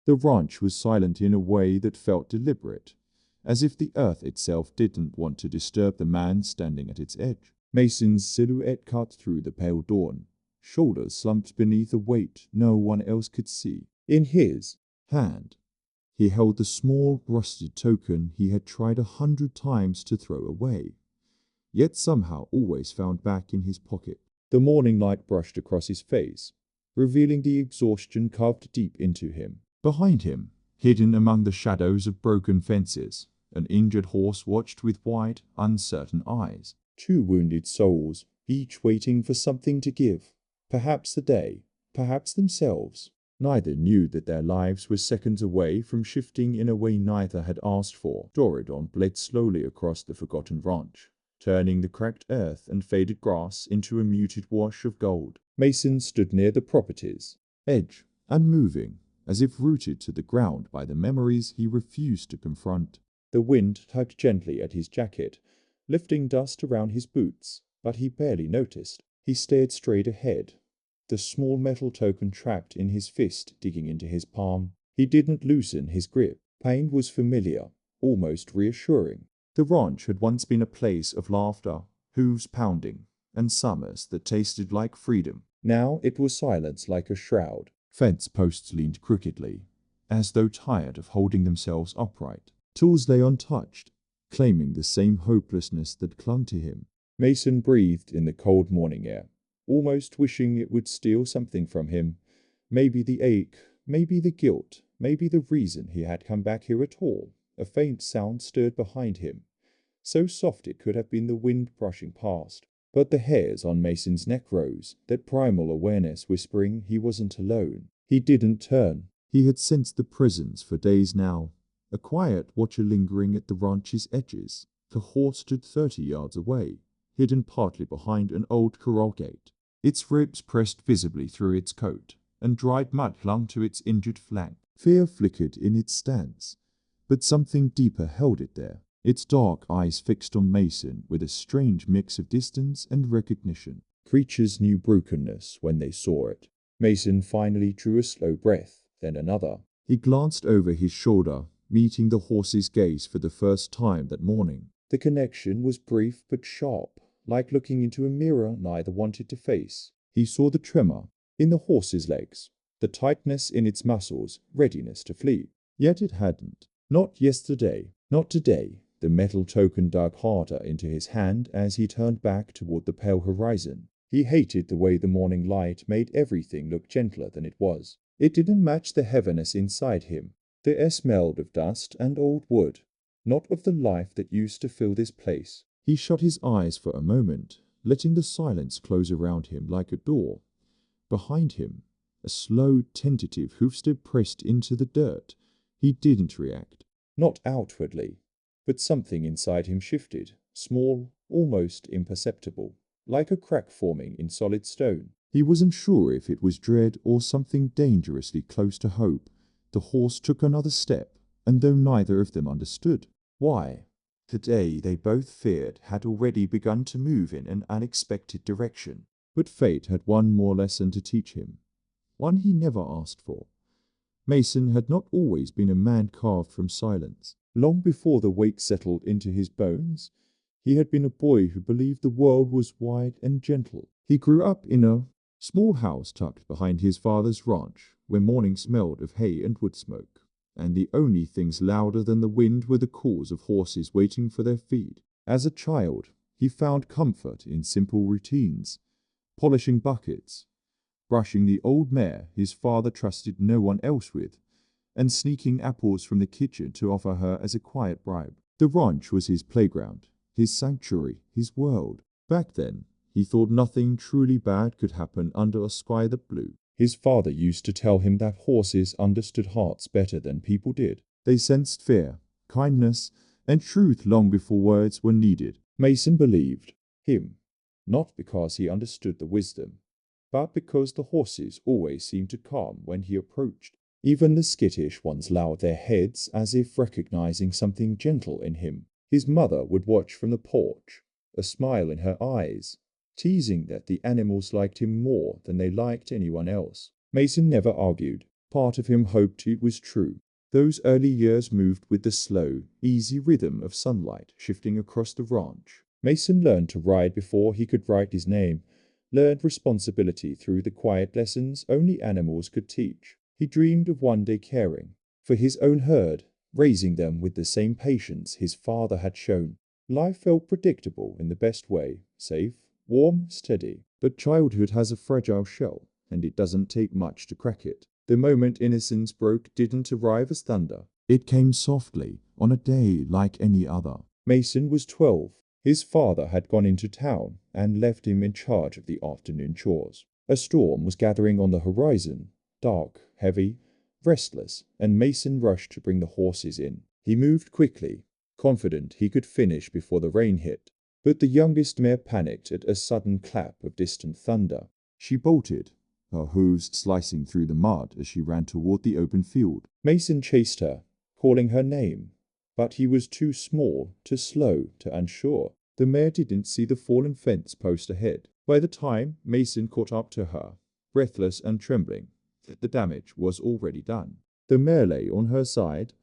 The ranch was silent in a way that felt deliberate, as if the earth itself didn't want to disturb the man standing at its edge. Mason's silhouette cut through the pale dawn, shoulders slumped beneath a weight no one else could see. In his hand, he held the small, rusted token he had tried 100 times to throw away, yet somehow always found back in his pocket. The morning light brushed across his face, revealing the exhaustion carved deep into him. Behind him, hidden among the shadows of broken fences, an injured horse watched with wide, uncertain eyes. Two wounded souls, each waiting for something to give. Perhaps the day, perhaps themselves. Neither knew that their lives were seconds away from shifting in a way neither had asked for. Doridon bled slowly across the forgotten ranch, turning the cracked earth and faded grass into a muted wash of gold. Mason stood near the property's edge, unmoving, as if rooted to the ground by the memories he refused to confront. The wind tugged gently at his jacket, lifting dust around his boots, but he barely noticed. He stared straight ahead, the small metal token trapped in his fist digging into his palm. He didn't loosen his grip. Pain was familiar, almost reassuring. The ranch had once been a place of laughter, hooves pounding, and summers that tasted like freedom. Now it was silence like a shroud. Fence posts leaned crookedly, as though tired of holding themselves upright. Tools lay untouched, claiming the same hopelessness that clung to him. Mason breathed in the cold morning air, almost wishing it would steal something from him. Maybe the ache, maybe the guilt, maybe the reason he had come back here at all. A faint sound stirred behind him, so soft it could have been the wind brushing past. But the hairs on Mason's neck rose, that primal awareness whispering he wasn't alone. He didn't turn. He had sensed the presence for days now, a quiet watcher lingering at the ranch's edges. The horse stood 30 yards away, hidden partly behind an old corral gate. Its ribs pressed visibly through its coat, and dried mud clung to its injured flank. Fear flickered in its stance, but something deeper held it there. Its dark eyes fixed on Mason with a strange mix of distance and recognition. Creatures knew brokenness when they saw it. Mason finally drew a slow breath, then another. He glanced over his shoulder, meeting the horse's gaze for the first time that morning. The connection was brief but sharp, like looking into a mirror neither wanted to face. He saw the tremor in the horse's legs, the tightness in its muscles, readiness to flee. Yet it hadn't. Not yesterday, not today. The metal token dug harder into his hand as he turned back toward the pale horizon. He hated the way the morning light made everything look gentler than it was. It didn't match the heaviness inside him. The air smelled of dust and old wood, not of the life that used to fill this place. He shut his eyes for a moment, letting the silence close around him like a door. Behind him, a slow, tentative hoofstep pressed into the dirt. He didn't react. Not outwardly. But something inside him shifted, small, almost imperceptible, like a crack forming in solid stone. He wasn't sure if it was dread or something dangerously close to hope. The horse took another step, and though neither of them understood why, the day they both feared had already begun to move in an unexpected direction. But fate had one more lesson to teach him, one he never asked for. Mason had not always been a man carved from silence. Long before the weight settled into his bones, he had been a boy who believed the world was wide and gentle. He grew up in a small house tucked behind his father's ranch, where mornings smelled of hay and wood smoke, and the only things louder than the wind were the calls of horses waiting for their feed. As a child, he found comfort in simple routines, polishing buckets, brushing the old mare his father trusted no one else with, and sneaking apples from the kitchen to offer her as a quiet bribe. The ranch was his playground, his sanctuary, his world. Back then, he thought nothing truly bad could happen under a sky that blew. His father used to tell him that horses understood hearts better than people did. They sensed fear, kindness, and truth long before words were needed. Mason believed him, not because he understood the wisdom, but because the horses always seemed to calm when he approached. Even the skittish ones lowered their heads as if recognizing something gentle in him. His mother would watch from the porch, a smile in her eyes, teasing that the animals liked him more than they liked anyone else. Mason never argued. Part of him hoped it was true. Those early years moved with the slow, easy rhythm of sunlight shifting across the ranch. Mason learned to ride before he could write his name, learned responsibility through the quiet lessons only animals could teach. He dreamed of one day caring for his own herd, raising them with the same patience his father had shown. Life felt predictable in the best way, safe, warm, steady. But childhood has a fragile shell, and it doesn't take much to crack it. The moment innocence broke didn't arrive as thunder. It came softly, on a day like any other. Mason was 12. His father had gone into town and left him in charge of the afternoon chores. A storm was gathering on the horizon, dark, heavy, restless, and Mason rushed to bring the horses in. He moved quickly, confident he could finish before the rain hit. But the youngest mare panicked at a sudden clap of distant thunder. She bolted, her hooves slicing through the mud as she ran toward the open field. Mason chased her, calling her name, but he was too small, too slow, too unsure. The mare didn't see the fallen fence post ahead. By the time Mason caught up to her, breathless and trembling, the damage was already done. The mare lay on her side,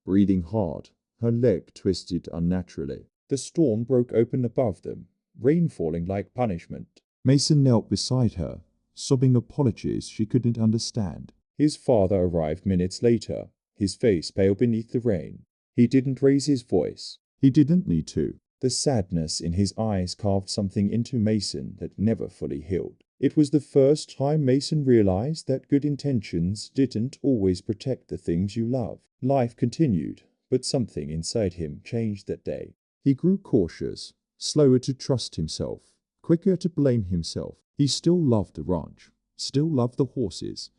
breathing hard, her leg twisted unnaturally. The storm broke open above them, rain falling like punishment. Mason knelt beside her, sobbing apologies she couldn't understand. His father arrived minutes later, his face pale beneath the rain. He didn't raise his voice. He didn't need to. The sadness in his eyes carved something into Mason that never fully healed. It was the first time Mason realized that good intentions didn't always protect the things you love. Life continued, but something inside him changed that day. He grew cautious, slower to trust himself, quicker to blame himself. He still loved the ranch, still loved the horses,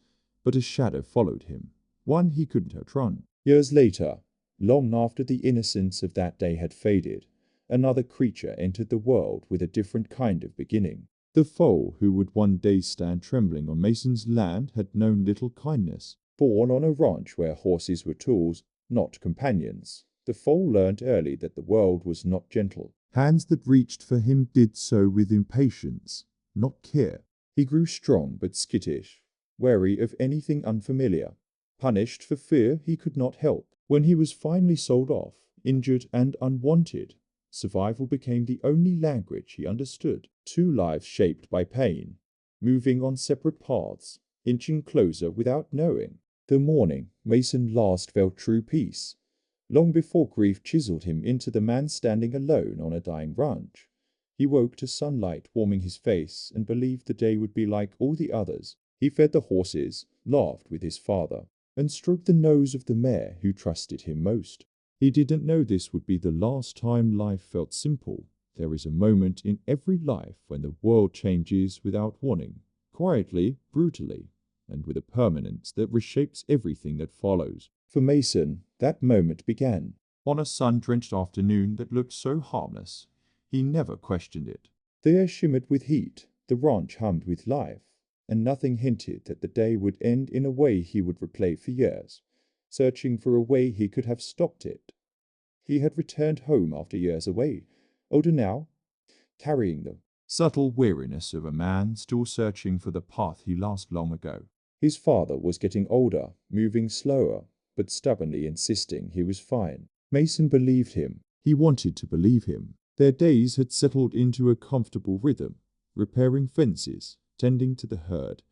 but a shadow followed him, one he couldn't outrun. Years later, long after the innocence of that day had faded, another creature entered the world with a different kind of beginning. The foal who would one day stand trembling on Mason's land had known little kindness. Born on a ranch where horses were tools, not companions, the foal learned early that the world was not gentle. Hands that reached for him did so with impatience, not care. He grew strong but skittish, wary of anything unfamiliar, punished for fear he could not help. When he was finally sold off, injured and unwanted, survival became the only language he understood. Two lives shaped by pain, moving on separate paths, inching closer without knowing. The morning Mason last felt true peace, long before grief chiseled him into the man standing alone on a dying ranch. He woke to sunlight warming his face and believed the day would be like all the others. He fed the horses, laughed with his father, and stroked the nose of the mare who trusted him most. He didn't know this would be the last time life felt simple. There is a moment in every life when the world changes without warning, quietly, brutally, and with a permanence that reshapes everything that follows. For Mason, that moment began on a sun-drenched afternoon that looked so harmless. He never questioned it. The air shimmered with heat, the ranch hummed with life, and nothing hinted that the day would end in a way he would replay for years, searching for a way he could have stopped it. He had returned home after years away, older now, carrying the subtle weariness of a man still searching for the path he lost long ago. His father was getting older, moving slower, but stubbornly insisting he was fine. Mason believed him. He wanted to believe him. Their days had settled into a comfortable rhythm, repairing fences, tending to the herd,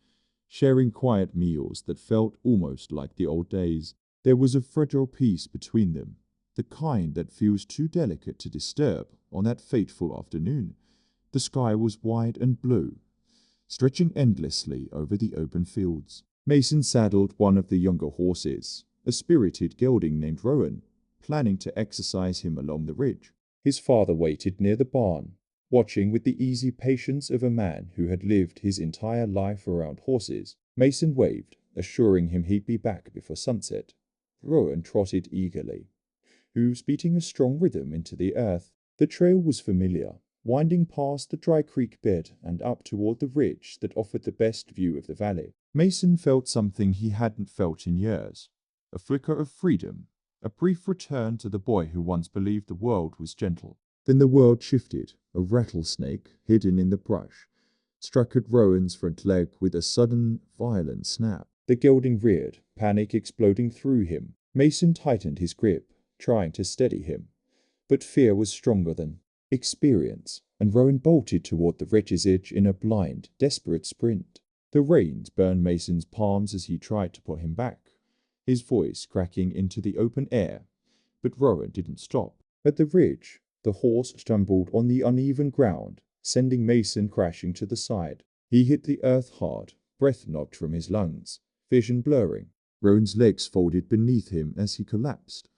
sharing quiet meals that felt almost like the old days. There was a fragile peace between them, the kind that feels too delicate to disturb on that fateful afternoon. The sky was wide and blue, stretching endlessly over the open fields. Mason saddled one of the younger horses, a spirited gelding named Rowan, planning to exercise him along the ridge. His father waited near the barn, watching with the easy patience of a man who had lived his entire life around horses. Mason waved, assuring him he'd be back before sunset. Rowan trotted eagerly, hooves beating a strong rhythm into the earth. The trail was familiar, winding past the dry creek bed and up toward the ridge that offered the best view of the valley. Mason felt something he hadn't felt in years, a flicker of freedom, a brief return to the boy who once believed the world was gentle. Then the world shifted. A rattlesnake, hidden in the brush, struck at Rowan's front leg with a sudden, violent snap. The gelding reared, panic exploding through him. Mason tightened his grip, trying to steady him. But fear was stronger than experience, and Rowan bolted toward the wretch's edge in a blind, desperate sprint. The reins burned Mason's palms as he tried to pull him back, his voice cracking into the open air. But Rowan didn't stop. At the ridge, the horse stumbled on the uneven ground, sending Mason crashing to the side. He hit the earth hard, breath knocked from his lungs, vision blurring. Rowan's legs folded beneath him as he collapsed,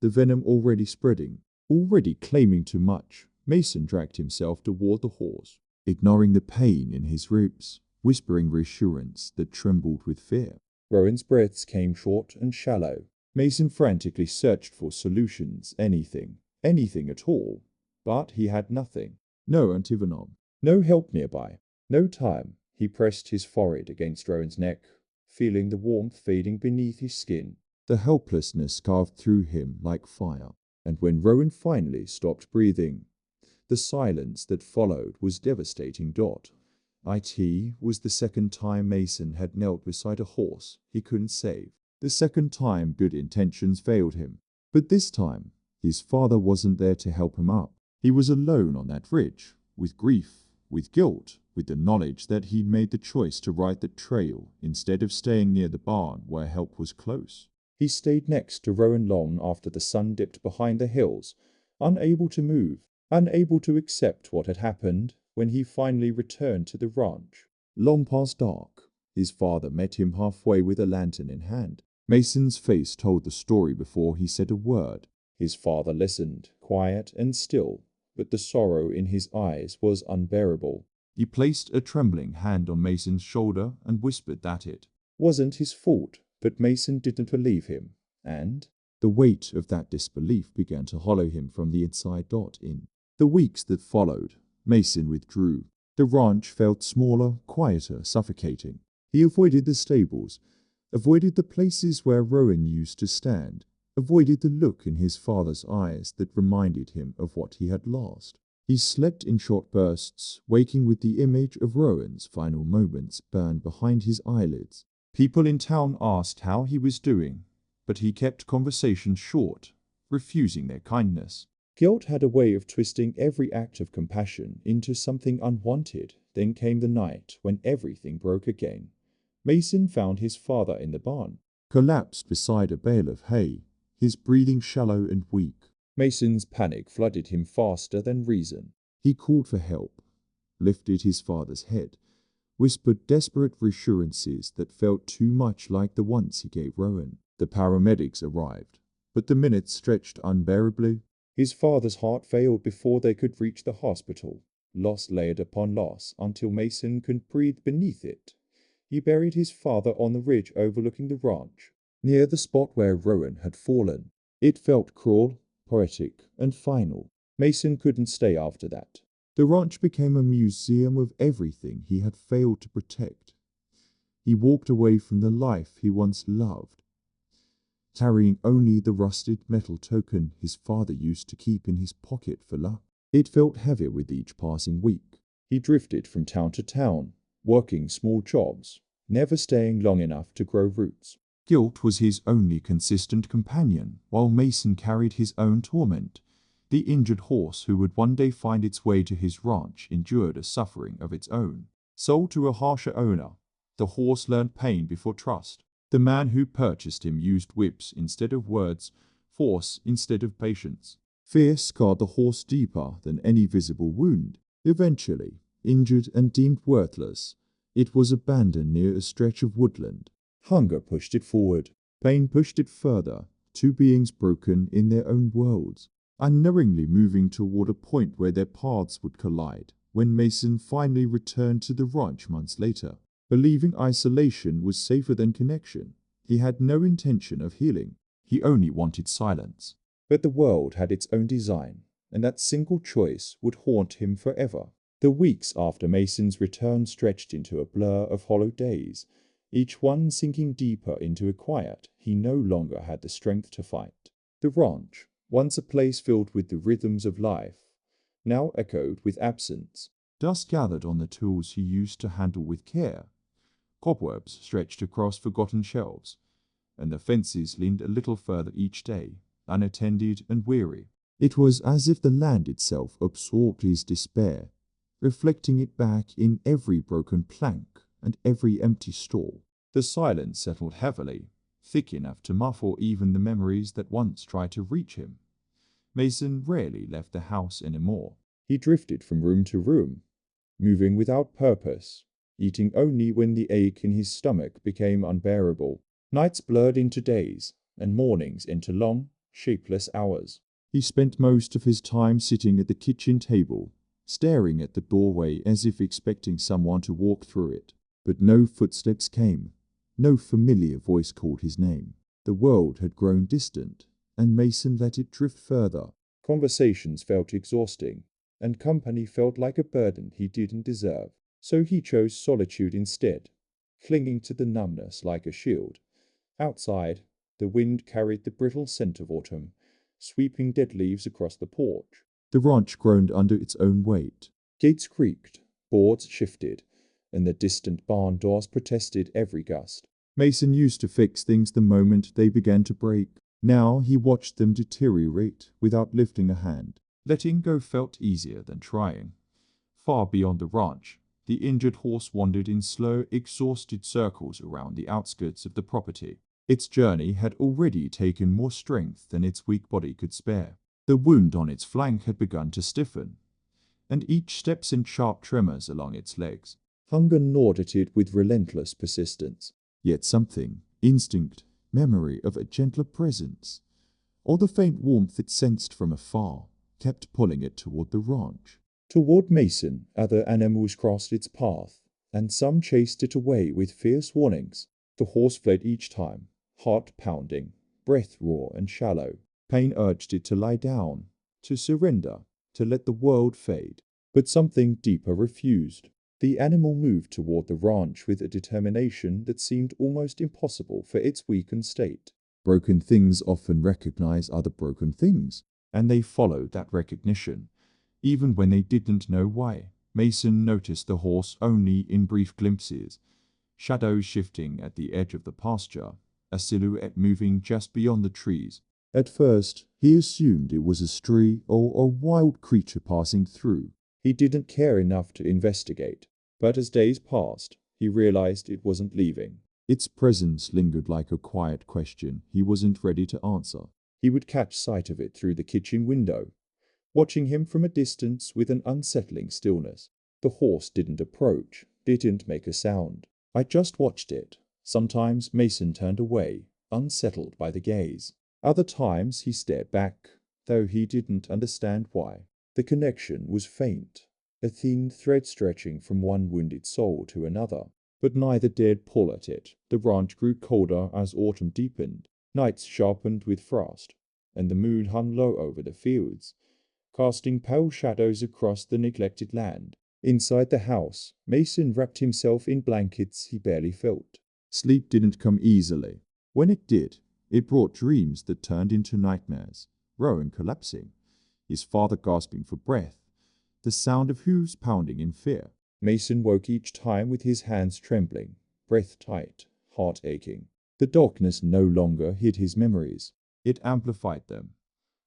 the venom already spreading, already claiming too much. Mason dragged himself toward the horse, ignoring the pain in his ribs, whispering reassurance that trembled with fear. Rowan's breaths came short and shallow. Mason frantically searched for solutions, anything at all. But he had nothing. No antivenom, no help nearby, no time. He pressed his forehead against Rowan's neck, feeling the warmth fading beneath his skin. The helplessness carved through him like fire. And when Rowan finally stopped breathing, the silence that followed was devastating. It was the second time Mason had knelt beside a horse he couldn't save. The second time good intentions failed him. But this time, his father wasn't there to help him up. He was alone on that ridge, with grief, with guilt, with the knowledge that he'd made the choice to ride the trail instead of staying near the barn where help was close. He stayed next to Rowan long after the sun dipped behind the hills, unable to move, unable to accept what had happened. When he finally returned to the ranch, long past dark, his father met him halfway with a lantern in hand. Mason's face told the story before he said a word. His father listened, quiet and still, but the sorrow in his eyes was unbearable. He placed a trembling hand on Mason's shoulder and whispered that it wasn't his fault, but Mason didn't believe him, and the weight of that disbelief began to hollow him from the inside. In the weeks that followed, Mason withdrew. The ranch felt smaller, quieter, suffocating. He avoided the stables, avoided the places where Rowan used to stand, avoided the look in his father's eyes that reminded him of what he had lost. He slept in short bursts, waking with the image of Rowan's final moments burned behind his eyelids. People in town asked how he was doing, but he kept conversations short, refusing their kindness. Guilt had a way of twisting every act of compassion into something unwanted. Then came the night when everything broke again. Mason found his father in the barn, collapsed beside a bale of hay, his breathing shallow and weak. Mason's panic flooded him faster than reason. He called for help, lifted his father's head, whispered desperate reassurances that felt too much like the ones he gave Rowan. The paramedics arrived, but the minutes stretched unbearably. His father's heart failed before they could reach the hospital. Loss layered upon loss until Mason could breathe beneath it. He buried his father on the ridge overlooking the ranch, near the spot where Rowan had fallen. It felt cruel, poetic, and final. Mason couldn't stay after that. The ranch became a museum of everything he had failed to protect. He walked away from the life he once loved, carrying only the rusted metal token his father used to keep in his pocket for luck. It felt heavier with each passing week. He drifted from town to town, working small jobs, never staying long enough to grow roots. Guilt was his only consistent companion, while Mason carried his own torment. The injured horse who would one day find its way to his ranch endured a suffering of its own. Sold to a harsher owner, the horse learned pain before trust. The man who purchased him used whips instead of words, force instead of patience. Fear scarred the horse deeper than any visible wound. Eventually, injured and deemed worthless, it was abandoned near a stretch of woodland. Hunger pushed it forward. Pain pushed it further. Two beings broken in their own worlds, unknowingly moving toward a point where their paths would collide. When Mason finally returned to the ranch months later, believing isolation was safer than connection, he had no intention of healing. He only wanted silence. But the world had its own design, and that single choice would haunt him forever. The weeks after Mason's return stretched into a blur of hollow days, each one sinking deeper into a quiet he no longer had the strength to fight. The ranch, once a place filled with the rhythms of life, now echoed with absence. Dust gathered on the tools he used to handle with care. Cobwebs stretched across forgotten shelves, and the fences leaned a little further each day, unattended and weary. It was as if the land itself absorbed his despair, reflecting it back in every broken plank and every empty stall. The silence settled heavily, thick enough to muffle even the memories that once tried to reach him. Mason rarely left the house anymore. He drifted from room to room, moving without purpose, eating only when the ache in his stomach became unbearable. Nights blurred into days, and mornings into long, shapeless hours. He spent most of his time sitting at the kitchen table, staring at the doorway as if expecting someone to walk through it. But no footsteps came. No familiar voice called his name. The world had grown distant, and Mason let it drift further. Conversations felt exhausting, and company felt like a burden he didn't deserve. So he chose solitude instead, clinging to the numbness like a shield. Outside, the wind carried the brittle scent of autumn, sweeping dead leaves across the porch. The ranch groaned under its own weight. Gates creaked, boards shifted, and the distant barn doors protested every gust. Mason used to fix things the moment they began to break. Now he watched them deteriorate without lifting a hand. Letting go felt easier than trying. Far beyond the ranch, the injured horse wandered in slow, exhausted circles around the outskirts of the property. Its journey had already taken more strength than its weak body could spare. The wound on its flank had begun to stiffen, and each step sent sharp tremors along its legs. Hunger gnawed at it with relentless persistence. Yet something, instinct, memory of a gentler presence, or the faint warmth it sensed from afar, kept pulling it toward the ranch. Toward Mason, other animals crossed its path, and some chased it away with fierce warnings. The horse fled each time, heart pounding, breath raw and shallow. Pain urged it to lie down, to surrender, to let the world fade. But something deeper refused. The animal moved toward the ranch with a determination that seemed almost impossible for its weakened state. Broken things often recognize other broken things, and they followed that recognition, even when they didn't know why. Mason noticed the horse only in brief glimpses, shadows shifting at the edge of the pasture, a silhouette moving just beyond the trees. At first, he assumed it was a stray or a wild creature passing through. He didn't care enough to investigate, but as days passed, he realized it wasn't leaving. Its presence lingered like a quiet question he wasn't ready to answer. He would catch sight of it through the kitchen window, watching him from a distance with an unsettling stillness. The horse didn't approach, didn't make a sound. I just watched it. Sometimes Mason turned away, unsettled by the gaze. Other times he stared back, though he didn't understand why. The connection was faint, a thin thread stretching from one wounded soul to another. But neither dared pull at it. The ranch grew colder as autumn deepened. Nights sharpened with frost, and the moon hung low over the fields, casting pale shadows across the neglected land. Inside the house, Mason wrapped himself in blankets he barely felt. Sleep didn't come easily. When it did, it brought dreams that turned into nightmares. Rowan collapsing, his father gasping for breath, the sound of hooves pounding in fear. Mason woke each time with his hands trembling, breath tight, heart aching. The darkness no longer hid his memories. It amplified them.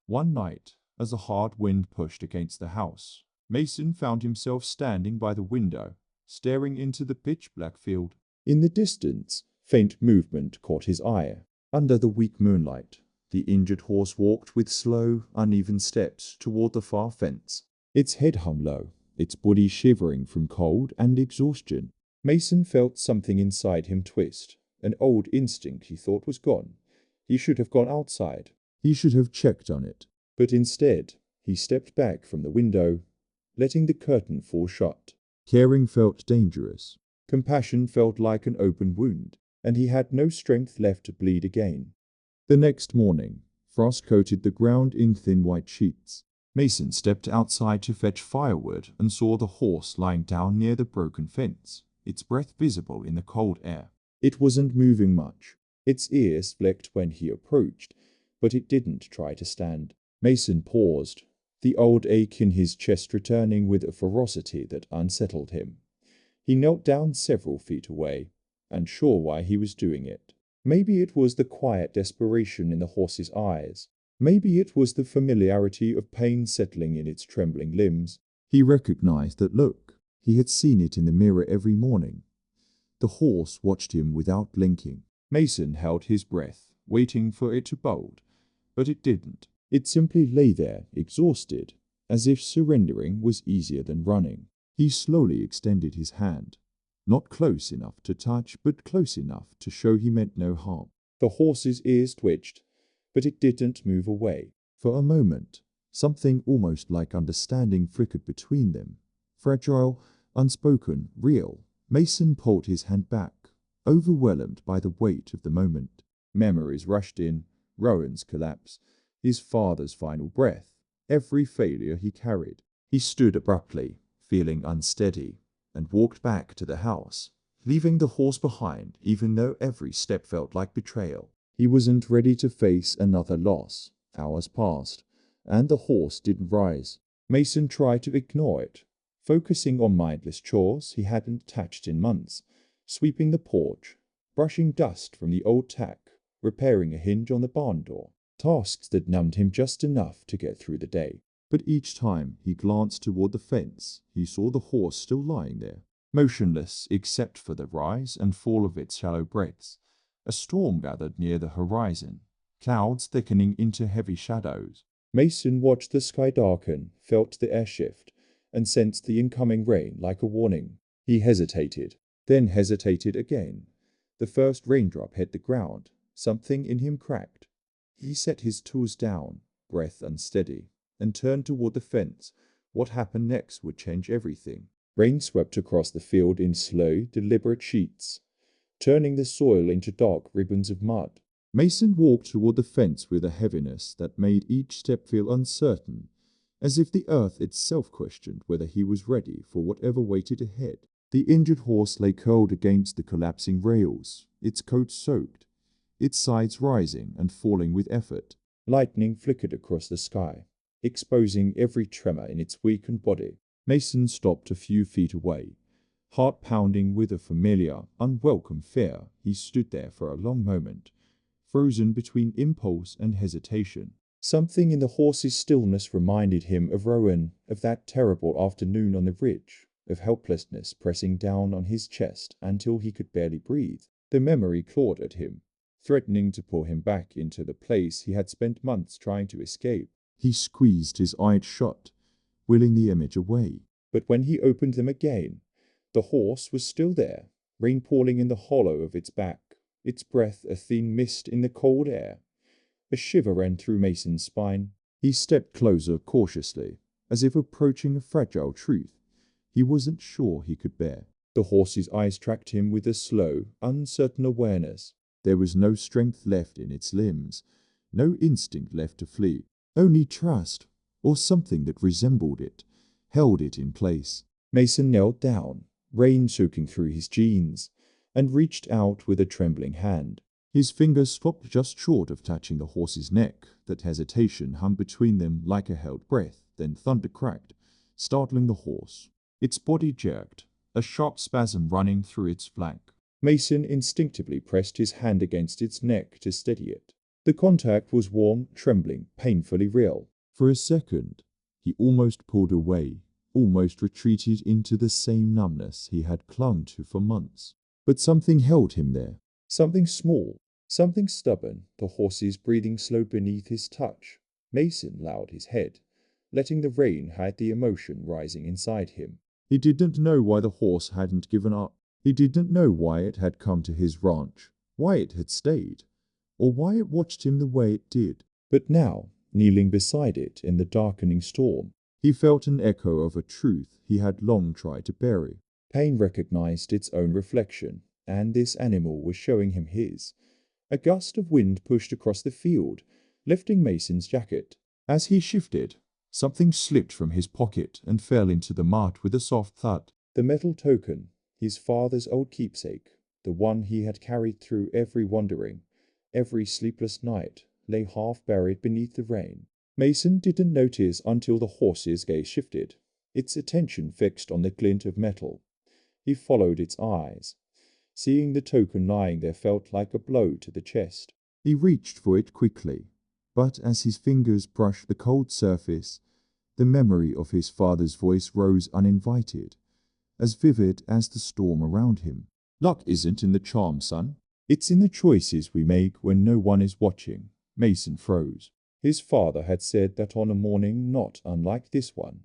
One night, as a hard wind pushed against the house, Mason found himself standing by the window, staring into the pitch-black field. In the distance, faint movement caught his eye. Under the weak moonlight, the injured horse walked with slow, uneven steps toward the far fence. Its head hung low, its body shivering from cold and exhaustion. Mason felt something inside him twist. An old instinct he thought was gone. He should have gone outside. He should have checked on it. But instead, he stepped back from the window, letting the curtain fall shut. Caring felt dangerous. Compassion felt like an open wound, and he had no strength left to bleed again. The next morning, frost coated the ground in thin white sheets. Mason stepped outside to fetch firewood and saw the horse lying down near the broken fence, its breath visible in the cold air. It wasn't moving much. Its ears flicked when he approached, but it didn't try to stand. Mason paused, the old ache in his chest returning with a ferocity that unsettled him. He knelt down several feet away, unsure why he was doing it. Maybe it was the quiet desperation in the horse's eyes. Maybe it was the familiarity of pain settling in its trembling limbs. He recognized that look. He had seen it in the mirror every morning. The horse watched him without blinking. Mason held his breath, waiting for it to bolt, but it didn't. It simply lay there, exhausted, as if surrendering was easier than running. He slowly extended his hand, not close enough to touch, but close enough to show he meant no harm. The horse's ears twitched, but it didn't move away. For a moment, something almost like understanding flickered between them. Fragile, unspoken, real. Mason pulled his hand back, overwhelmed by the weight of the moment. Memories rushed in, Rowan's collapse, his father's final breath, every failure he carried. He stood abruptly, feeling unsteady, and walked back to the house, leaving the horse behind even though every step felt like betrayal. He wasn't ready to face another loss. Hours passed, and the horse didn't rise. Mason tried to ignore it, focusing on mindless chores he hadn't touched in months, sweeping the porch, brushing dust from the old tack, repairing a hinge on the barn door. Tasks that numbed him just enough to get through the day. But each time he glanced toward the fence, he saw the horse still lying there, motionless except for the rise and fall of its shallow breaths. A storm gathered near the horizon, clouds thickening into heavy shadows. Mason watched the sky darken, felt the air shift, and sensed the incoming rain like a warning. He hesitated, then hesitated again. The first raindrop hit the ground. Something in him cracked. He set his tools down, breath unsteady, and turned toward the fence. What happened next would change everything. Rain swept across the field in slow, deliberate sheets, turning the soil into dark ribbons of mud. Mason walked toward the fence with a heaviness that made each step feel uncertain, as if the earth itself questioned whether he was ready for whatever waited ahead. The injured horse lay curled against the collapsing rails, its coat soaked, its sides rising and falling with effort. Lightning flickered across the sky, exposing every tremor in its weakened body. Mason stopped a few feet away, heart pounding with a familiar, unwelcome fear. He stood there for a long moment, frozen between impulse and hesitation. Something in the horse's stillness reminded him of Rowan, of that terrible afternoon on the ridge, of helplessness pressing down on his chest until he could barely breathe. The memory clawed at him, threatening to pull him back into the place he had spent months trying to escape. He squeezed his eyes shut, willing the image away. But when he opened them again, the horse was still there, rain pouring in the hollow of its back, its breath a thin mist in the cold air. A shiver ran through Mason's spine. He stepped closer cautiously, as if approaching a fragile truth he wasn't sure he could bear. The horse's eyes tracked him with a slow, uncertain awareness. There was no strength left in its limbs, no instinct left to flee. Only trust, or something that resembled it, held it in place. Mason knelt down, rain soaking through his jeans, and reached out with a trembling hand. His fingers stopped just short of touching the horse's neck. That hesitation hung between them like a held breath. Then thunder cracked, startling the horse. Its body jerked, a sharp spasm running through its flank. Mason instinctively pressed his hand against its neck to steady it. The contact was warm, trembling, painfully real. For a second, he almost pulled away, almost retreated into the same numbness he had clung to for months. But something held him there. Something small, something stubborn. The horse's breathing slowed beneath his touch. Mason lowered his head, letting the rain hide the emotion rising inside him. He didn't know why the horse hadn't given up. He didn't know why it had come to his ranch, why it had stayed, or why it watched him the way it did. But now, kneeling beside it in the darkening storm, he felt an echo of a truth he had long tried to bury. Pain recognized its own reflection, and this animal was showing him his. A gust of wind pushed across the field, lifting Mason's jacket. As he shifted, something slipped from his pocket and fell into the mud with a soft thud. The metal token, his father's old keepsake, the one he had carried through every wandering, every sleepless night, lay half buried beneath the rain. Mason didn't notice until the horse's gaze shifted, its attention fixed on the glint of metal. He followed its eyes, Seeing the token lying there felt like a blow to the chest. He reached for it quickly, but as his fingers brushed the cold surface, the memory of his father's voice rose uninvited, as vivid as the storm around him. Luck isn't in the charm, son. It's in the choices we make when no one is watching. Mason froze. His father had said that on a morning not unlike this one,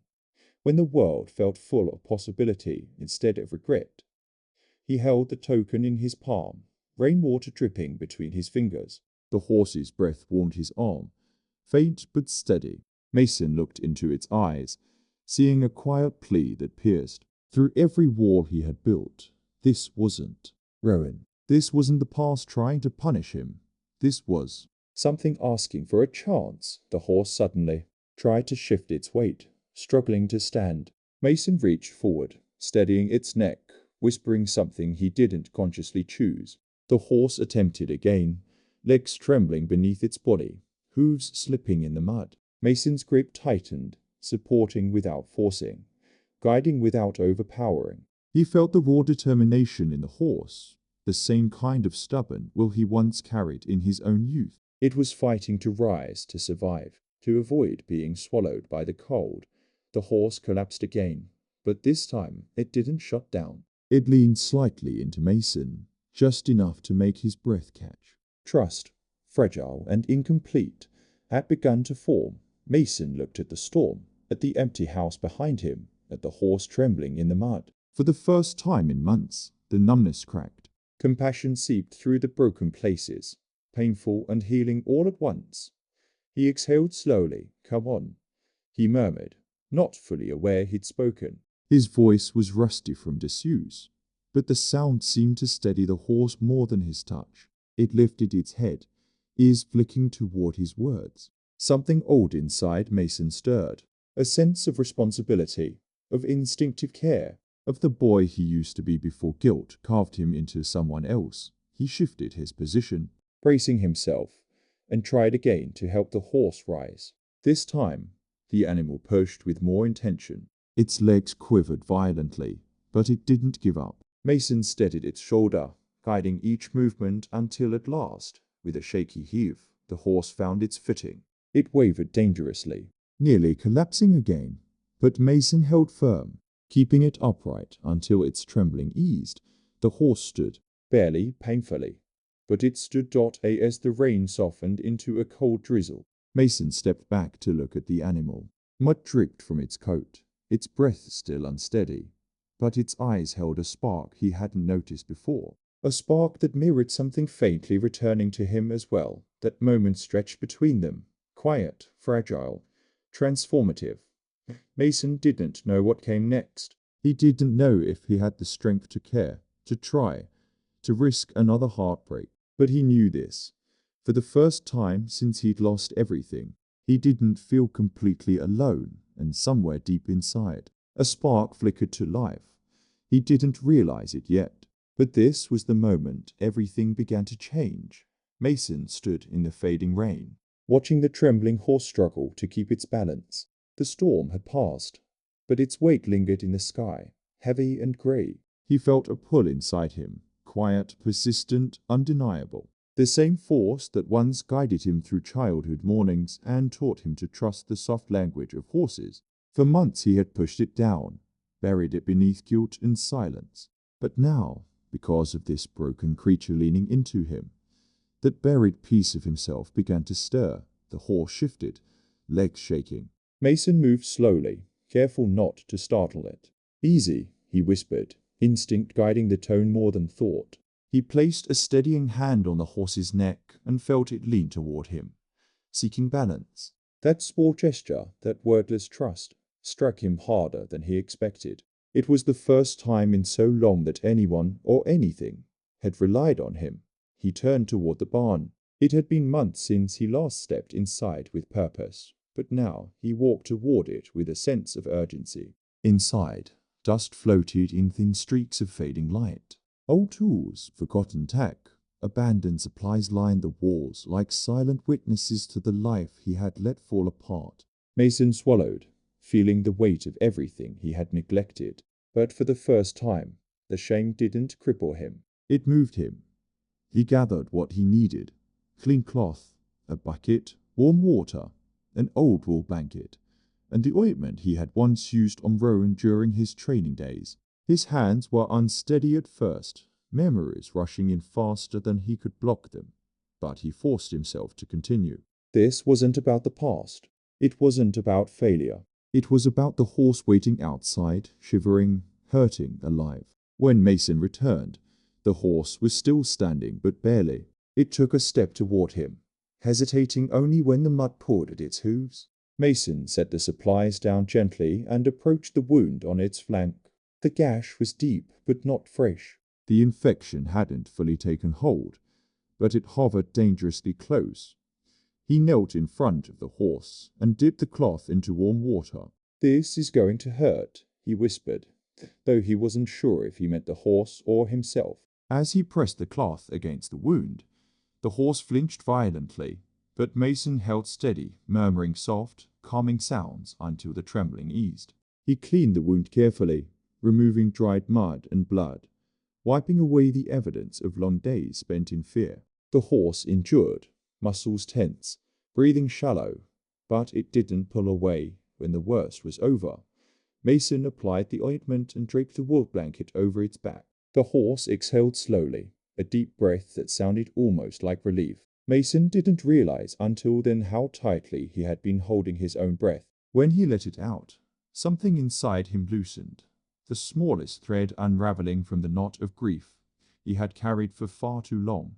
when the world felt full of possibility instead of regret. He held the token in his palm, rainwater dripping between his fingers. The horse's breath warmed his arm, faint but steady. Mason looked into its eyes, seeing a quiet plea that pierced through every wall he had built. This wasn't Rowan. This wasn't the past trying to punish him. This was something asking for a chance. The horse suddenly tried to shift its weight, struggling to stand. Mason reached forward, steadying its neck, whispering something he didn't consciously choose. The horse attempted again, legs trembling beneath its body, hooves slipping in the mud. Mason's grip tightened, supporting without forcing, guiding without overpowering. He felt the raw determination in the horse, the same kind of stubborn will he once carried in his own youth. It was fighting to rise, to survive, to avoid being swallowed by the cold. The horse collapsed again, but this time it didn't shut down. It leaned slightly into Mason, just enough to make his breath catch. Trust, fragile and incomplete, had begun to form. Mason looked at the storm, at the empty house behind him, at the horse trembling in the mud. For the first time in months, the numbness cracked. Compassion seeped through the broken places, painful and healing all at once. He exhaled slowly. "Come on," he murmured, not fully aware he'd spoken. His voice was rusty from disuse, but the sound seemed to steady the horse more than his touch. It lifted its head, ears flicking toward his words. Something old inside Mason stirred, a sense of responsibility, of instinctive care, of the boy he used to be before guilt carved him into someone else. He shifted his position, bracing himself, and tried again to help the horse rise. This time, the animal pushed with more intention. Its legs quivered violently, but it didn't give up. Mason steadied its shoulder, guiding each movement until at last, with a shaky heave, the horse found its footing. It wavered dangerously, nearly collapsing again, but Mason held firm, keeping it upright until its trembling eased. The horse stood, barely, painfully, but it stood. As the rain softened into a cold drizzle, Mason stepped back to look at the animal. Mud dripped from its coat, its breath still unsteady, but its eyes held a spark he hadn't noticed before. A spark that mirrored something faintly returning to him as well. That moment stretched between them, quiet, fragile, transformative. Mason didn't know what came next. He didn't know if he had the strength to care, to try, to risk another heartbreak. But he knew this. For the first time since he'd lost everything, he didn't feel completely alone, and somewhere deep inside, a spark flickered to life. He didn't realize it yet. But this was the moment everything began to change. Mason stood in the fading rain, watching the trembling horse struggle to keep its balance. The storm had passed, but its weight lingered in the sky, heavy and grey. He felt a pull inside him, quiet, persistent, undeniable. The same force that once guided him through childhood mornings and taught him to trust the soft language of horses. For months he had pushed it down, buried it beneath guilt and silence. But now, because of this broken creature leaning into him, that buried piece of himself began to stir. The horse shifted, legs shaking. Mason moved slowly, careful not to startle it. "Easy," he whispered, instinct guiding the tone more than thought. He placed a steadying hand on the horse's neck and felt it lean toward him, seeking balance. That small gesture, that wordless trust, struck him harder than he expected. It was the first time in so long that anyone, or anything, had relied on him. He turned toward the barn. It had been months since he last stepped inside with purpose, but now he walked toward it with a sense of urgency. Inside, dust floated in thin streaks of fading light. Old tools, forgotten tech, abandoned supplies lined the walls like silent witnesses to the life he had let fall apart. Mason swallowed, feeling the weight of everything he had neglected. But for the first time, the shame didn't cripple him. It moved him. He gathered what he needed: clean cloth, a bucket, warm water, an old wool blanket, and the ointment he had once used on Rowan during his training days. His hands were unsteady at first, memories rushing in faster than he could block them, but he forced himself to continue. This wasn't about the past. It wasn't about failure. It was about the horse waiting outside, shivering, hurting, alive. When Mason returned, the horse was still standing, but barely. It took a step toward him, hesitating only when the mud poured at its hooves. Mason set the supplies down gently and approached the wound on its flank. The gash was deep, but not fresh. The infection hadn't fully taken hold, but it hovered dangerously close. He knelt in front of the horse and dipped the cloth into warm water. "This is going to hurt," he whispered, though he wasn't sure if he meant the horse or himself. As he pressed the cloth against the wound, the horse flinched violently, but Mason held steady, murmuring soft, calming sounds until the trembling eased. He cleaned the wound carefully, removing dried mud and blood, wiping away the evidence of long days spent in fear. The horse endured, muscles tense, breathing shallow, but it didn't pull away. When the worst was over, Mason applied the ointment and draped the wool blanket over its back. The horse exhaled slowly, a deep breath that sounded almost like relief. Mason didn't realize until then how tightly he had been holding his own breath. When he let it out, something inside him loosened, the smallest thread unraveling from the knot of grief he had carried for far too long.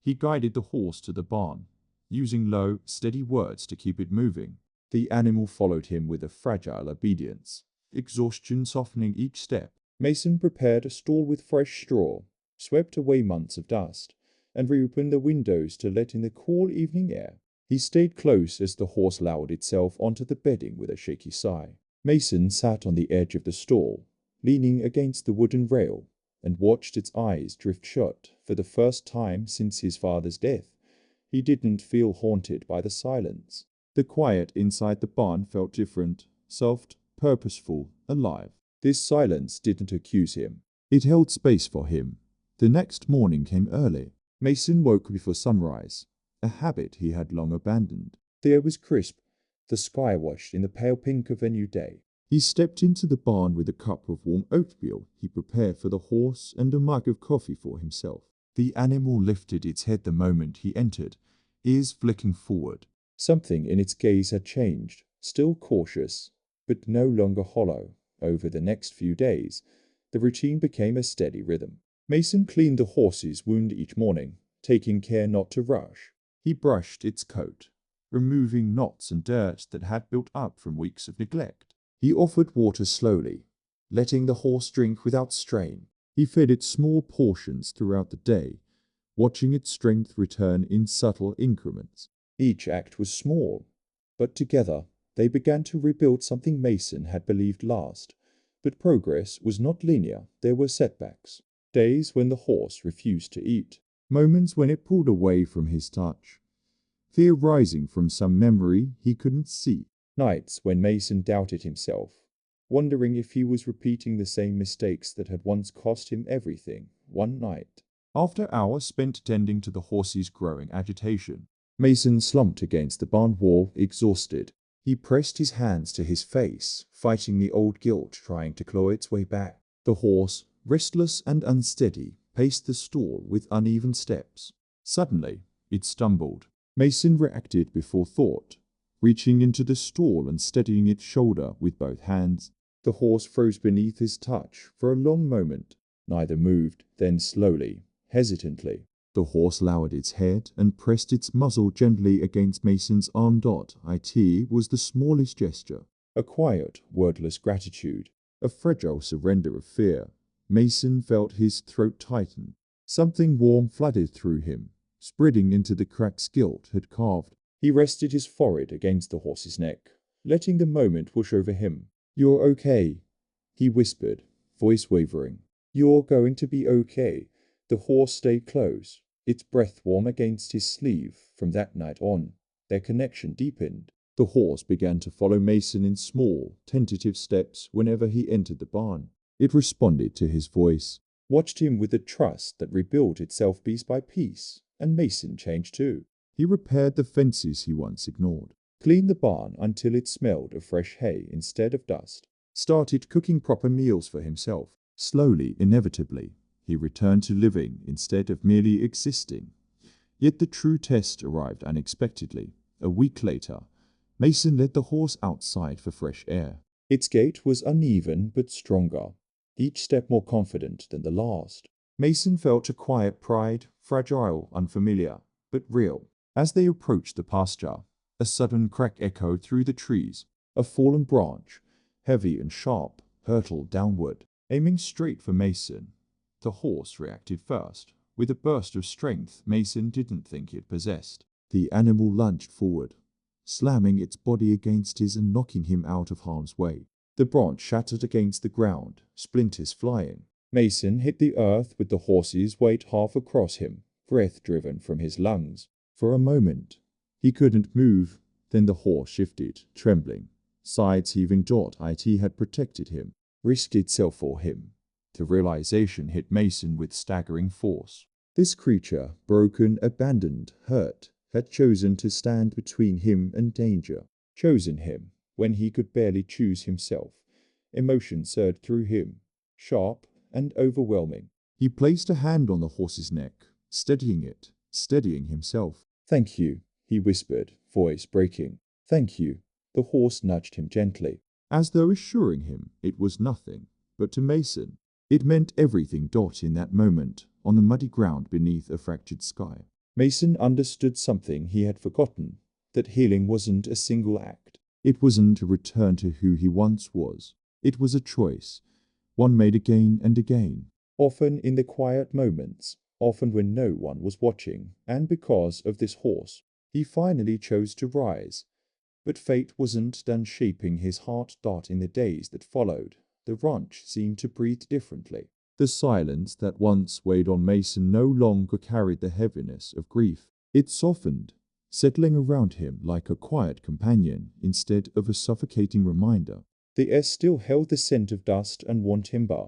He guided the horse to the barn, using low, steady words to keep it moving. The animal followed him with a fragile obedience, exhaustion softening each step. Mason prepared a stall with fresh straw, swept away months of dust, and reopened the windows to let in the cool evening air. He stayed close as the horse lowered itself onto the bedding with a shaky sigh. Mason sat on the edge of the stall, leaning against the wooden rail, and watched its eyes drift shut. For the first time since his father's death, he didn't feel haunted by the silence. The quiet inside the barn felt different, soft, purposeful, alive. This silence didn't accuse him. It held space for him. The next morning came early. Mason woke before sunrise, a habit he had long abandoned. The air was crisp, the sky washed in the pale pink of a new day. He stepped into the barn with a cup of warm oatmeal he prepared for the horse and a mug of coffee for himself. The animal lifted its head the moment he entered, ears flicking forward. Something in its gaze had changed, still cautious, but no longer hollow. Over the next few days, the routine became a steady rhythm. Mason cleaned the horse's wound each morning, taking care not to rush. He brushed its coat, removing knots and dirt that had built up from weeks of neglect. He offered water slowly, letting the horse drink without strain. He fed it small portions throughout the day, watching its strength return in subtle increments. Each act was small, but together they began to rebuild something Mason had believed last. But progress was not linear. There were setbacks. Days when the horse refused to eat. Moments when it pulled away from his touch. Fear rising from some memory he couldn't see. Nights when Mason doubted himself, wondering if he was repeating the same mistakes that had once cost him everything. One night, after hours spent tending to the horse's growing agitation, Mason slumped against the barn wall, exhausted. He pressed his hands to his face, fighting the old guilt trying to claw its way back. The horse, restless and unsteady, paced the stall with uneven steps. Suddenly, it stumbled. Mason reacted before thought, reaching into the stall and steadying its shoulder with both hands. The horse froze beneath his touch for a long moment. Neither moved, then slowly, hesitantly, the horse lowered its head and pressed its muzzle gently against Mason's arm. It was the smallest gesture, a quiet, wordless gratitude, a fragile surrender of fear. Mason felt his throat tighten. Something warm flooded through him, spreading into the cracks guilt had carved. He rested his forehead against the horse's neck, letting the moment wash over him. "You're okay," he whispered, voice wavering. "You're going to be okay." The horse stayed close, its breath warm against his sleeve. From that night on, their connection deepened. The horse began to follow Mason in small, tentative steps whenever he entered the barn. It responded to his voice, watched him with the trust that rebuilt itself piece by piece, and Mason changed too. He repaired the fences he once ignored, cleaned the barn until it smelled of fresh hay instead of dust, started cooking proper meals for himself. Slowly, inevitably, he returned to living instead of merely existing. Yet the true test arrived unexpectedly. A week later, Mason led the horse outside for fresh air. Its gait was uneven but stronger, each step more confident than the last. Mason felt a quiet pride, fragile, unfamiliar, but real. As they approached the pasture, a sudden crack echoed through the trees. A fallen branch, heavy and sharp, hurtled downward, aiming straight for Mason. The horse reacted first, with a burst of strength Mason didn't think it possessed. The animal lunged forward, slamming its body against his and knocking him out of harm's way. The branch shattered against the ground, splinters flying. Mason hit the earth with the horse's weight half across him, breath driven from his lungs. For a moment, he couldn't move. Then the horse shifted, trembling. Sides heaving. It had protected him, risked itself for him. The realization hit Mason with staggering force. This creature, broken, abandoned, hurt, had chosen to stand between him and danger. Chosen him when he could barely choose himself. Emotion surged through him, sharp and overwhelming. He placed a hand on the horse's neck, steadying it, steadying himself. "Thank you," he whispered, voice breaking. "Thank you." The horse nudged him gently, as though assuring him it was nothing. But to Mason, it meant everything. In that moment, on the muddy ground beneath a fractured sky, Mason understood something he had forgotten, that healing wasn't a single act. It wasn't a return to who he once was. It was a choice, one made again and again, often in the quiet moments, often when no one was watching. And because of this horse, he finally chose to rise. But fate wasn't done shaping his heart. In the days that followed, the ranch seemed to breathe differently. The silence that once weighed on Mason no longer carried the heaviness of grief. It softened, settling around him like a quiet companion instead of a suffocating reminder. The air still held the scent of dust and worn timber,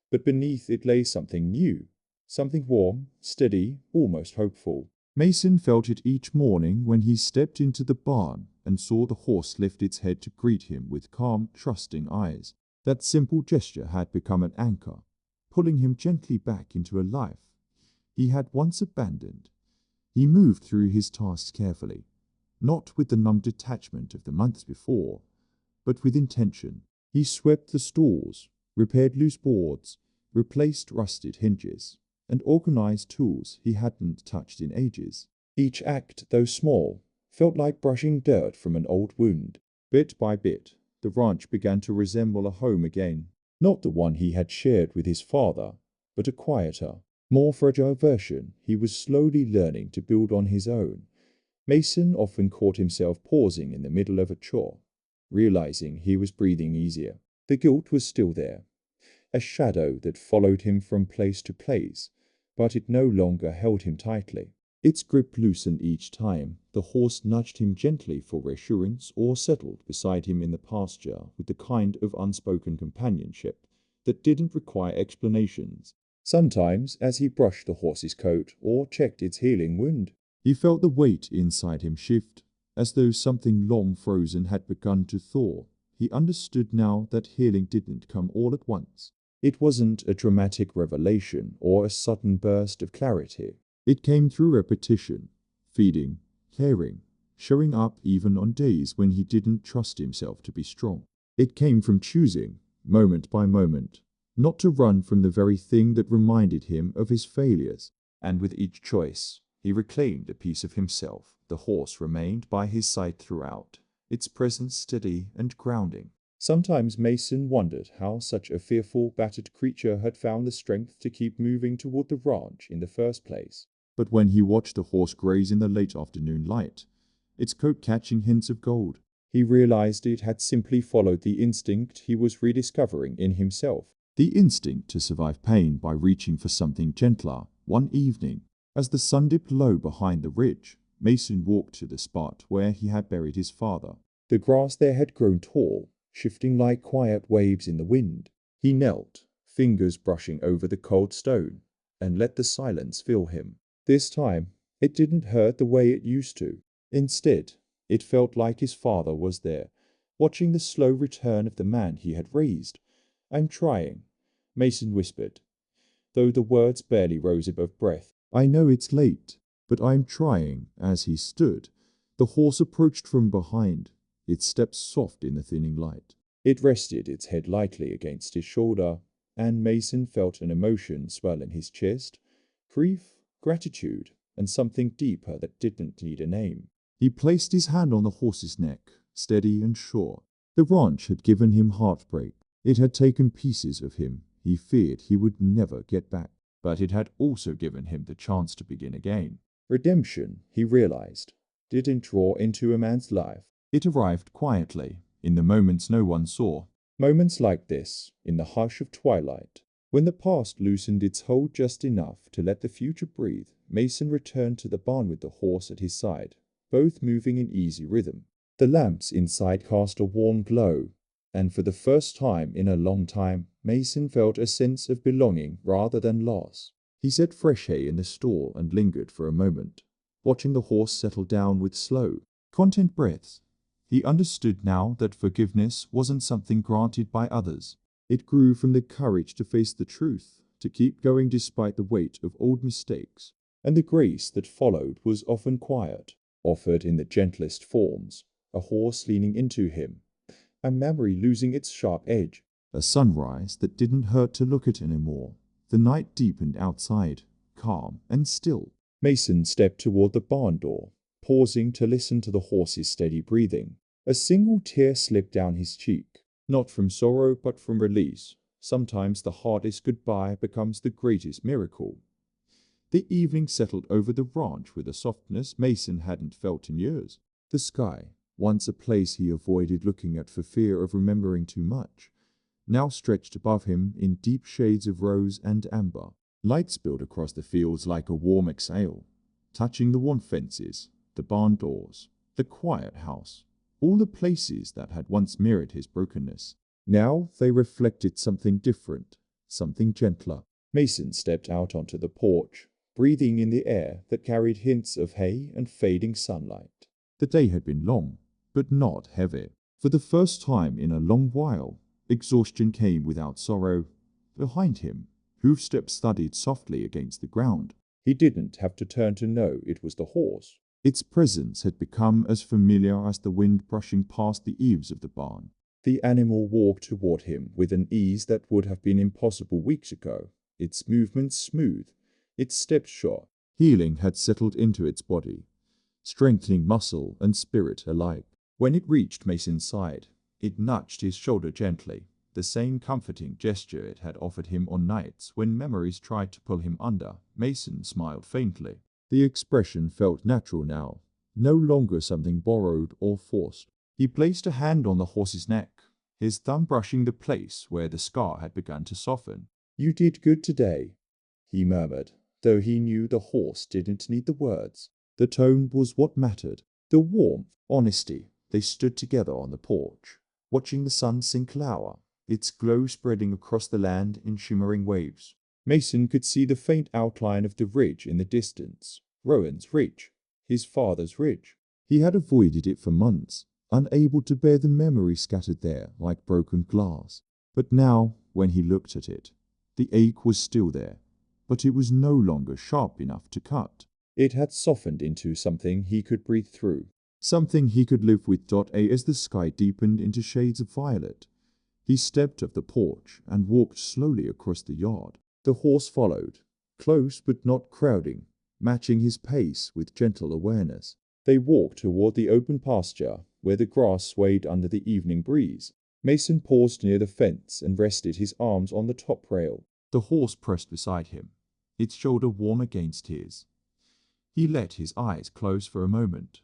but beneath it lay something new, something warm, steady, almost hopeful. Mason felt it each morning when he stepped into the barn and saw the horse lift its head to greet him with calm, trusting eyes. That simple gesture had become an anchor, pulling him gently back into a life he had once abandoned. He moved through his tasks carefully, not with the numb detachment of the months before, but with intention. He swept the stalls, repaired loose boards, replaced rusted hinges, and organized tools he hadn't touched in ages. Each act, though small, felt like brushing dirt from an old wound. Bit by bit, the ranch began to resemble a home again. Not the one he had shared with his father, but a quieter, more fragile version he was slowly learning to build on his own. Mason often caught himself pausing in the middle of a chore, realizing he was breathing easier. The guilt was still there, a shadow that followed him from place to place, but it no longer held him tightly. Its grip loosened each time the horse nudged him gently for reassurance or settled beside him in the pasture with the kind of unspoken companionship that didn't require explanations. Sometimes, as he brushed the horse's coat or checked its healing wound, he felt the weight inside him shift, as though something long frozen had begun to thaw. He understood now that healing didn't come all at once. It wasn't a dramatic revelation or a sudden burst of clarity. It came through repetition, feeding, caring, showing up even on days when he didn't trust himself to be strong. It came from choosing, moment by moment, not to run from the very thing that reminded him of his failures. And with each choice, he reclaimed a piece of himself. The horse remained by his side throughout, its presence steady and grounding. Sometimes Mason wondered how such a fearful, battered creature had found the strength to keep moving toward the ranch in the first place. But when he watched the horse graze in the late afternoon light, its coat catching hints of gold, he realized it had simply followed the instinct he was rediscovering in himself. The instinct to survive pain by reaching for something gentler. One evening, as the sun dipped low behind the ridge, Mason walked to the spot where he had buried his father. The grass there had grown tall, shifting like quiet waves in the wind. He knelt, fingers brushing over the cold stone, and let the silence fill him. This time, it didn't hurt the way it used to. Instead, it felt like his father was there, watching the slow return of the man he had raised. "I'm trying," Mason whispered, though the words barely rose above breath. "I know it's late, but I'm trying." As he stood, the horse approached from behind, its steps soft in the thinning light. It rested its head lightly against his shoulder, and Mason felt an emotion swell in his chest, grief, gratitude, and something deeper that didn't need a name. He placed his hand on the horse's neck, steady and sure. The ranch had given him heartbreak. It had taken pieces of him he feared he would never get back, but it had also given him the chance to begin again. Redemption, he realized, didn't draw into a man's life. It arrived quietly, in the moments no one saw. Moments like this, in the hush of twilight, when the past loosened its hold just enough to let the future breathe. Mason returned to the barn with the horse at his side, both moving in easy rhythm. The lamps inside cast a warm glow, and for the first time in a long time, Mason felt a sense of belonging rather than loss. He set fresh hay in the stall and lingered for a moment, watching the horse settle down with slow, content breaths. He understood now that forgiveness wasn't something granted by others. It grew from the courage to face the truth, to keep going despite the weight of old mistakes. And the grace that followed was often quiet, offered in the gentlest forms, a horse leaning into him, a memory losing its sharp edge, a sunrise that didn't hurt to look at anymore. The night deepened outside, calm and still. Mason stepped toward the barn door, pausing to listen to the horse's steady breathing. A single tear slipped down his cheek, not from sorrow but from release. Sometimes the hardest goodbye becomes the greatest miracle. The evening settled over the ranch with a softness Mason hadn't felt in years. The sky, once a place he avoided looking at for fear of remembering too much, now stretched above him in deep shades of rose and amber. Light spilled across the fields like a warm exhale, touching the worn fences, the barn doors, the quiet house, all the places that had once mirrored his brokenness. Now they reflected something different, something gentler. Mason stepped out onto the porch, breathing in the air that carried hints of hay and fading sunlight. The day had been long, but not heavy. For the first time in a long while, exhaustion came without sorrow. Behind him, hoofsteps thudded softly against the ground. He didn't have to turn to know it was the horse. Its presence had become as familiar as the wind brushing past the eaves of the barn. The animal walked toward him with an ease that would have been impossible weeks ago, its movements smooth, its steps sure. Healing had settled into its body, strengthening muscle and spirit alike. When it reached Mason's side, it nudged his shoulder gently, the same comforting gesture it had offered him on nights when memories tried to pull him under. Mason smiled faintly. The expression felt natural now, no longer something borrowed or forced. He placed a hand on the horse's neck, his thumb brushing the place where the scar had begun to soften. "You did good today," he murmured, though he knew the horse didn't need the words. The tone was what mattered. The warmth, honesty. They stood together on the porch, watching the sun sink lower, its glow spreading across the land in shimmering waves. Mason could see the faint outline of the ridge in the distance. Rowan's Ridge, his father's ridge. He had avoided it for months, unable to bear the memory scattered there like broken glass. But now, when he looked at it, the ache was still there, but it was no longer sharp enough to cut. It had softened into something he could breathe through, something he could live with. As the sky deepened into shades of violet, he stepped off the porch and walked slowly across the yard. The horse followed, close but not crowding, matching his pace with gentle awareness. They walked toward the open pasture, where the grass swayed under the evening breeze. Mason paused near the fence and rested his arms on the top rail. The horse pressed beside him, its shoulder warm against his. He let his eyes close for a moment,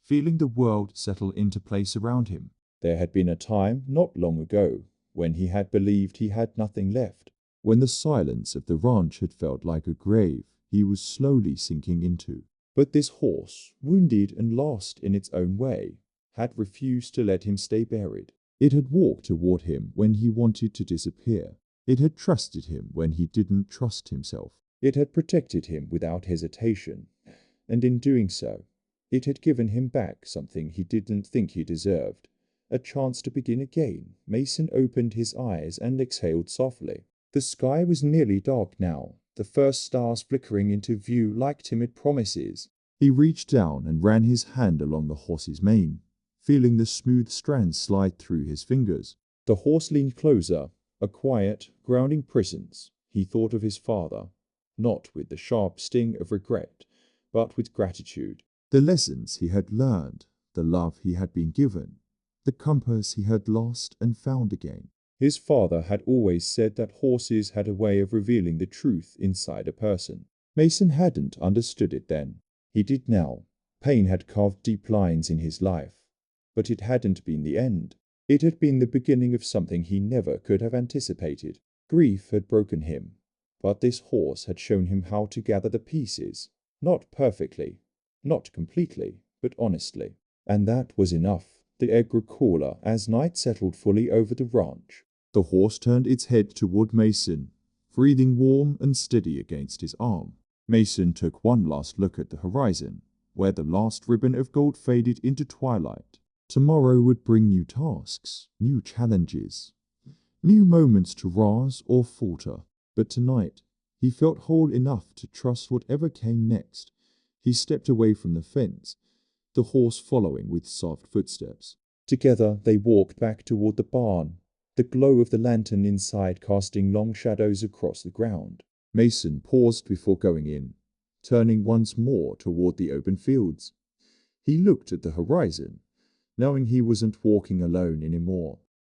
feeling the world settle into place around him. There had been a time not long ago when he had believed he had nothing left, when the silence of the ranch had felt like a grave he was slowly sinking into. But this horse, wounded and lost in its own way, had refused to let him stay buried. It had walked toward him when he wanted to disappear. It had trusted him when he didn't trust himself. It had protected him without hesitation, and in doing so, it had given him back something he didn't think he deserved, a chance to begin again. Mason opened his eyes and exhaled softly. The sky was nearly dark now, the first stars flickering into view like timid promises. He reached down and ran his hand along the horse's mane, feeling the smooth strands slide through his fingers. The horse leaned closer, a quiet, grounding presence. He thought of his father, not with the sharp sting of regret, but with gratitude. The lessons he had learned, the love he had been given, the compass he had lost and found again. His father had always said that horses had a way of revealing the truth inside a person. Mason hadn't understood it then. He did now. Pain had carved deep lines in his life. But it hadn't been the end. It had been the beginning of something he never could have anticipated. Grief had broken him, but this horse had shown him how to gather the pieces. Not perfectly, not completely, but honestly. And that was enough. The egg grew cooler as night settled fully over the ranch. The horse turned its head toward Mason, breathing warm and steady against his arm. Mason took one last look at the horizon, where the last ribbon of gold faded into twilight. Tomorrow would bring new tasks, new challenges, new moments to rise or falter. But tonight, he felt whole enough to trust whatever came next. He stepped away from the fence, the horse following with soft footsteps. Together they walked back toward the barn, the glow of the lantern inside casting long shadows across the ground. Mason paused before going in, turning once more toward the open fields. He looked at the horizon, knowing he wasn't walking alone anymore.